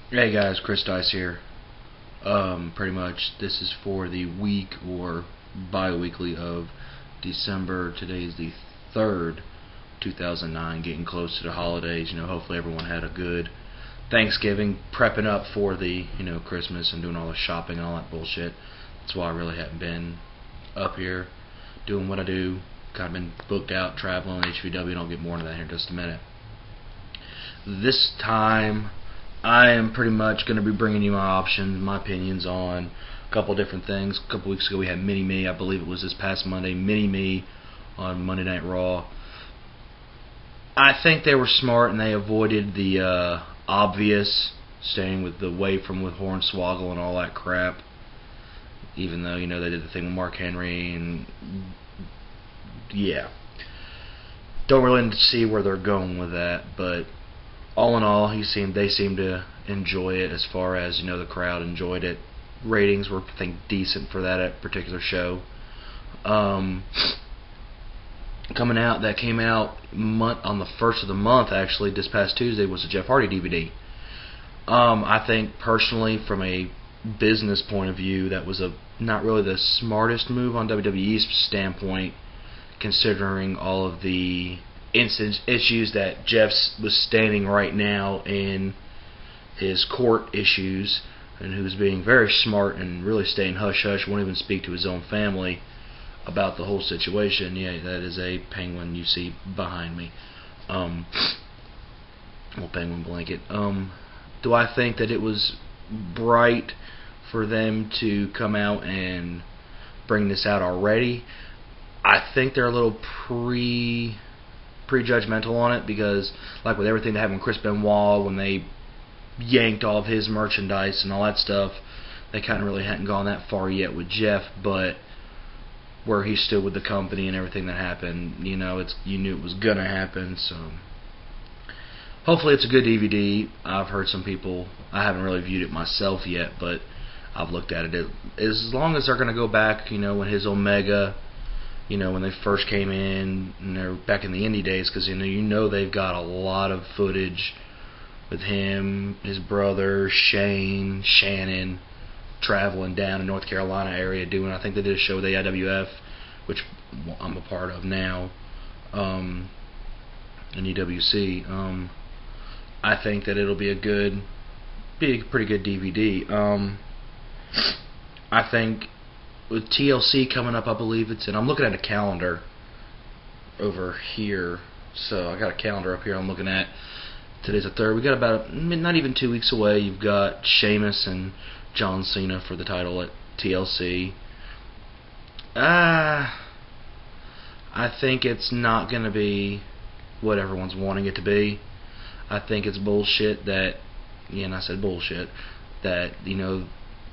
Hey guys, Chris.dice here. Pretty much this is for the week or bi-weekly of December. Today is the 3rd, 2009, getting close to the holidays. Hopefully everyone had a good Thanksgiving, prepping up for the, Christmas and doing all the shopping and all that bullshit. That's why I really haven't been up here doing what I do. Kind of been booked out traveling HVW, and I'll get more into that here in just a minute. This time I am pretty much going to be bringing you my options, my opinions on a couple of different things. A couple weeks ago we had Mini-Me, I believe it was this past Monday, Mini-Me on Monday Night Raw. I think they were smart and they avoided the obvious, staying with Hornswoggle and all that crap. Even though, they did the thing with Mark Henry and yeah. Don't really see where they're going with that, but all in all, they seemed to enjoy it. As far as the crowd enjoyed it. Ratings were, I think, decent for that particular show. That came out on the 1st of the month. Actually, this past Tuesday was the Jeff Hardy DVD. I think personally, from a business point of view, that was not really the smartest move on WWE's standpoint, considering all of the issues that Jeff was standing right now in his court issues, and who's being very smart and really staying hush-hush, won't even speak to his own family about the whole situation. Yeah, that is a penguin you see behind me. Little penguin blanket. Do I think that it was bright for them to come out and bring this out already? I think they're a little prejudgmental on it, because like with everything that happened with Chris Benoit, when they yanked all of his merchandise and all that stuff, they kind of really hadn't gone that far yet with Jeff, but where he stood with the company and everything that happened, you knew it was gonna happen. So hopefully it's a good DVD. I've heard some people, I haven't really viewed it myself yet, but I've looked at it. As long as they're gonna go back, when his Omega, when they first came in, and they're back in the indie days, because they've got a lot of footage with him, his brother Shannon, traveling down in North Carolina area doing. I think they did a show with aiwf, which I'm a part of now, in EWC. I think that it'll be a pretty good DVD. I think with TLC coming up, I believe it's, and I'm looking at a calendar over here, so I got a calendar up here I'm looking at. Today's the 3rd. We got about not even 2 weeks away. You've got Sheamus and John Cena for the title at TLC. I think it's not going to be what everyone's wanting it to be. I think it's bullshit that, and I said bullshit, that,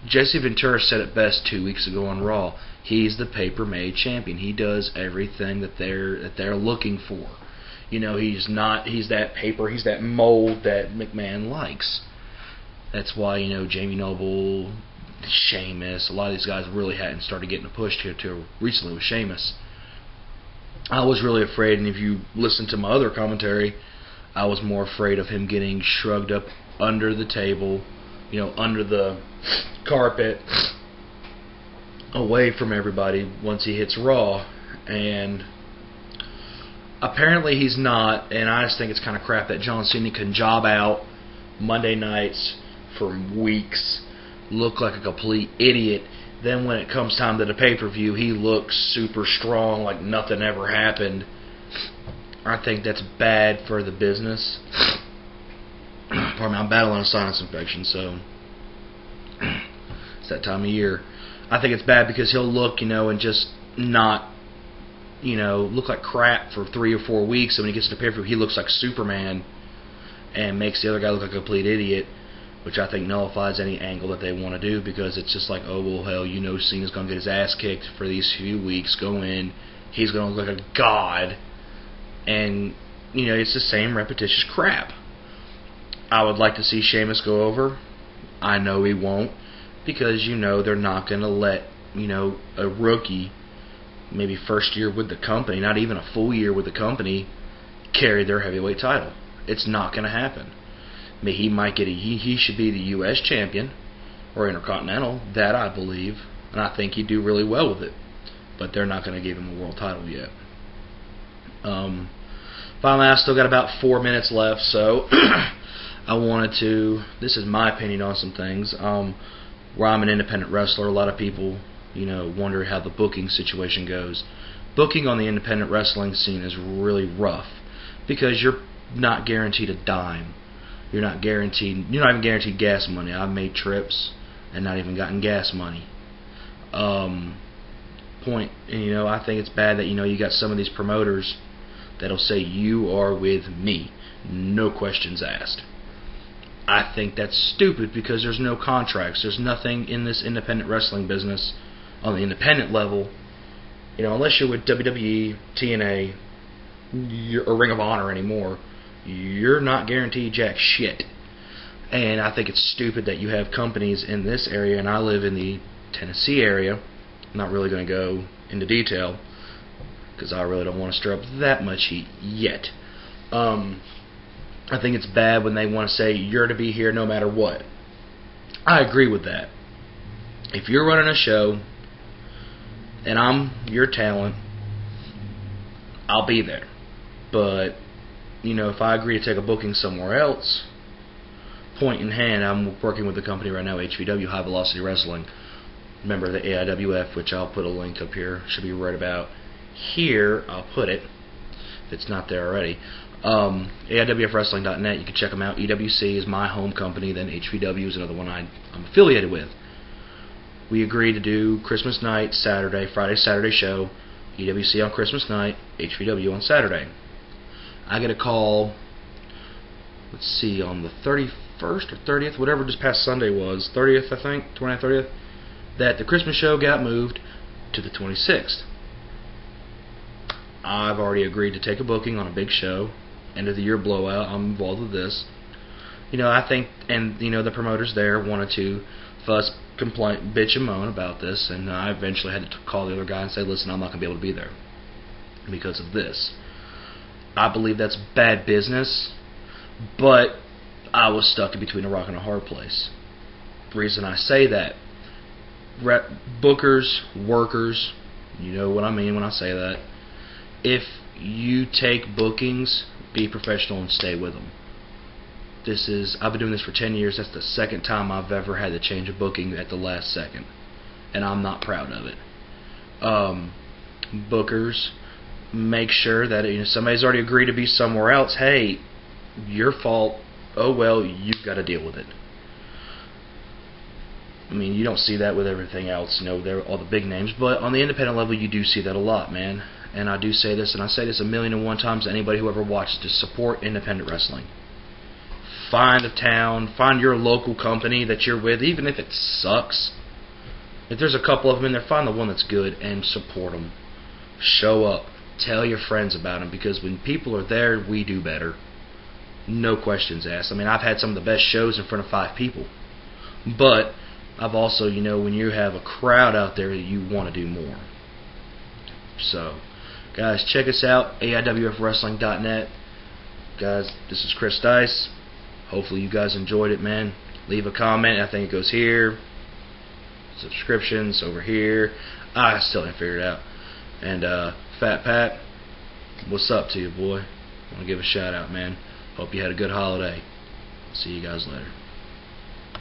Jesse Ventura said it best 2 weeks ago on Raw. He's the paper-made champion. He does everything that they're looking for. He's that paper, he's that mold that McMahon likes. That's why, Jamie Noble, Sheamus, a lot of these guys really hadn't started getting a push here till recently with Sheamus. I was really afraid, and if you listen to my other commentary, I was more afraid of him getting shrugged up under the table, under the carpet, away from everybody once he hits Raw. And apparently he's not, and I just think it's kind of crap that John Cena can job out Monday nights for weeks, look like a complete idiot. Then when it comes time to the pay-per-view, he looks super strong, like nothing ever happened. I think that's bad for the business. Pardon me, I'm battling a sinus infection, so it's that time of year. I think it's bad because he'll look, and just not, look like crap for 3 or 4 weeks, and when he gets to the pay-per-view, he looks like Superman and makes the other guy look like a complete idiot, which I think nullifies any angle that they want to do, because it's just like, oh, well, hell, Cena's going to get his ass kicked for these few weeks, go in, he's going to look like a god, and, it's the same repetitious crap. I would like to see Sheamus go over. I know he won't, because they're not going to let a rookie, maybe first year with the company, not even a full year with the company, carry their heavyweight title. It's not going to happen. I mean, he might get he should be the U.S. champion or Intercontinental. That I believe, and I think he'd do really well with it. But they're not going to give him a world title yet. Finally, I still got about 4 minutes left, so I wanted to. This is my opinion on some things. Where I'm an independent wrestler, a lot of people, wonder how the booking situation goes. Booking on the independent wrestling scene is really rough because you're not guaranteed a dime. You're not even guaranteed gas money. I've made trips and not even gotten gas money. I think it's bad that you got some of these promoters that'll say you are with me, no questions asked. I think that's stupid because there's no contracts. There's nothing in this independent wrestling business on the independent level. Unless you're with WWE, TNA, or Ring of Honor anymore, you're not guaranteed jack shit. And I think it's stupid that you have companies in this area, and I live in the Tennessee area. I'm not really going to go into detail because I really don't want to stir up that much heat yet. I think it's bad when they want to say you're to be here no matter what. I agree with that. If you're running a show and I'm your talent, I'll be there. But, if I agree to take a booking somewhere else, point in hand, I'm working with the company right now, HVW, High Velocity Wrestling. Remember the aiwf, which I'll put a link up here. Should be right about here. I'll put it if it's not there already. aiwfwrestling.net. You can check them out. EWC is my home company. Then HVW is another one I'm affiliated with. We agreed to do Christmas night, Friday, Saturday show. EWC on Christmas night, HVW on Saturday. I get a call, let's see, on the 31st or 30th, whatever this past Sunday was, 30th I think, 29th, 30th, that the Christmas show got moved to the 26th. I've already agreed to take a booking on a big show, end of the year blowout. I'm involved with this. I think, and the promoters there wanted to fuss, complain, bitch and moan about this, and I eventually had to call the other guy and say, listen, I'm not going to be able to be there because of this. I believe that's bad business, but I was stuck in between a rock and a hard place. The reason I say that, bookers, workers, you know what I mean when I say that, if you take bookings, be professional and stay with them. I've been doing this for 10 years. That's the second time I've ever had to change a booking at the last second, and I'm not proud of it. Bookers, make sure that if somebody's already agreed to be somewhere else, hey, your fault. Oh well, you've got to deal with it. I mean, you don't see that with everything else, they're all the big names, but on the independent level, you do see that a lot, man. And I do say this, and I say this 1,000,001 times to anybody who ever watches, to support independent wrestling. Find a town, find your local company that you're with, even if it sucks. If there's a couple of them in there, find the one that's good and support them. Show up. Tell your friends about them, because when people are there, we do better. No questions asked. I mean, I've had some of the best shows in front of 5 people. But I've also, when you have a crowd out there, you want to do more. So, guys, check us out, aiwfwrestling.net. Guys, this is Chris Dice. Hopefully you guys enjoyed it, man. Leave a comment. I think it goes here. Subscriptions over here. I still haven't figured it out. And Fat Pat, what's up to you, boy? I want to give a shout out, man. Hope you had a good holiday. See you guys later.